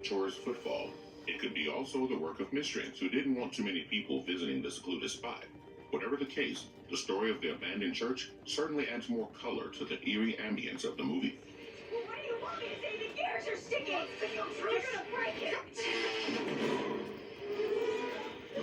tourist footfall. It could be also the work of miscreants who didn't want too many people visiting the secluded spot. Whatever the case, the story of the abandoned church certainly adds more color to the eerie ambience of the movie. Well, what do you want me to say? The gears are sticking! You're gonna break it!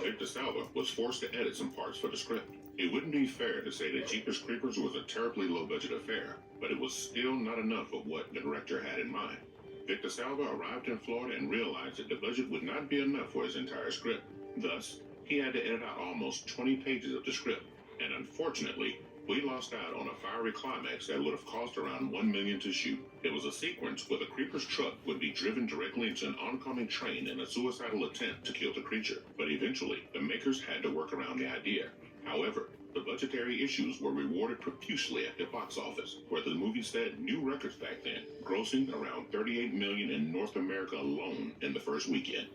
Victor Salva was forced to edit some parts for the script. It wouldn't be fair to say that Jeepers Creepers was a terribly low-budget affair, but it was still not enough of what the director had in mind. Victor Salva arrived in Florida and realized that the budget would not be enough for his entire script. Thus, he had to edit out almost 20 pages of the script, and unfortunately, we lost out on a fiery climax that would have cost around $1 million to shoot. It was a sequence where the creeper's truck would be driven directly into an oncoming train in a suicidal attempt to kill the creature, but eventually, the makers had to work around the idea. However, the budgetary issues were rewarded profusely at the box office, where the movie set new records back then, grossing around $38 million in North America alone in the first weekend.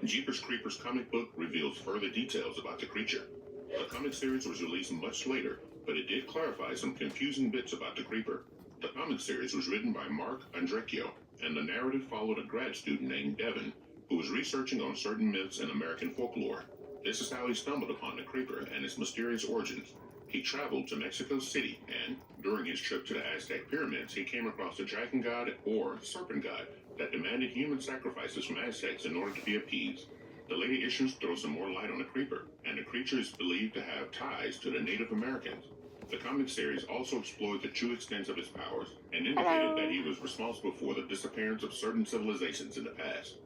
Jeepers Creepers comic book reveals further details about the creature. The comic series was released much later, but it did clarify some confusing bits about the creeper. The comic series was written by Mark Andrecchio, and the narrative followed a grad student named Devin, who was researching on certain myths and American folklore. This is how he stumbled upon the creeper and its mysterious origins. He traveled to Mexico City, and during his trip to the Aztec pyramids, he came across the dragon god or serpent god that demanded human sacrifices from Aztecs in order to be appeased. The later issues throw some more light on the creeper, and the creature is believed to have ties to the Native Americans. The comic series also explored the true extent of his powers and indicated that he was responsible for the disappearance of certain civilizations in the past.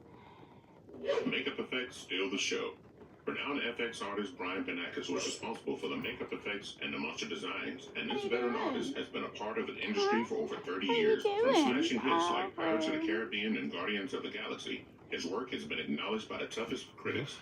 Makeup effects steal the show. Renowned FX artist Brian Panakis was responsible for the makeup effects and the monster designs, and this veteran artist has been a part of the industry for over 30 years. From smashing hits like Pirates of the Caribbean and Guardians of the Galaxy, his work has been acknowledged by the toughest critics.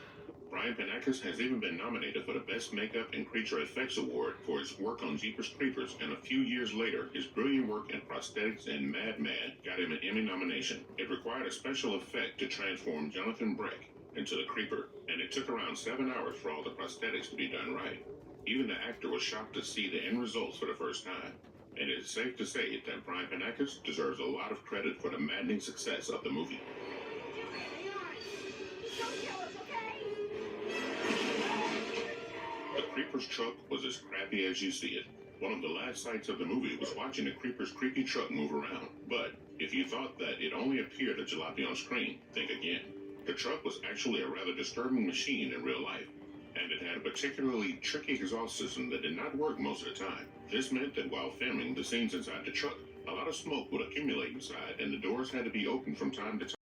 Brian Panakis has even been nominated for the Best Makeup and Creature Effects Award for his work on Jeepers Creepers, and a few years later, his brilliant work in prosthetics in Mad Mad got him an Emmy nomination. It required a special effect to transform Jonathan Breck into the creeper, and it took around 7 hours for all the prosthetics to be done right. Even the actor was shocked to see the end results for the first time, and it's safe to say that Brian Panakis deserves a lot of credit for the maddening success of the movie. The creeper's truck was as crappy as you see it. One of the last sights of the movie was watching the creeper's creepy truck move around. But if you thought that it only appeared a jalopy on screen, think again. The truck was actually a rather disturbing machine in real life, and it had a particularly tricky exhaust system that did not work most of the time. This meant that while filming the scenes inside the truck, a lot of smoke would accumulate inside, and the doors had to be opened from time to time.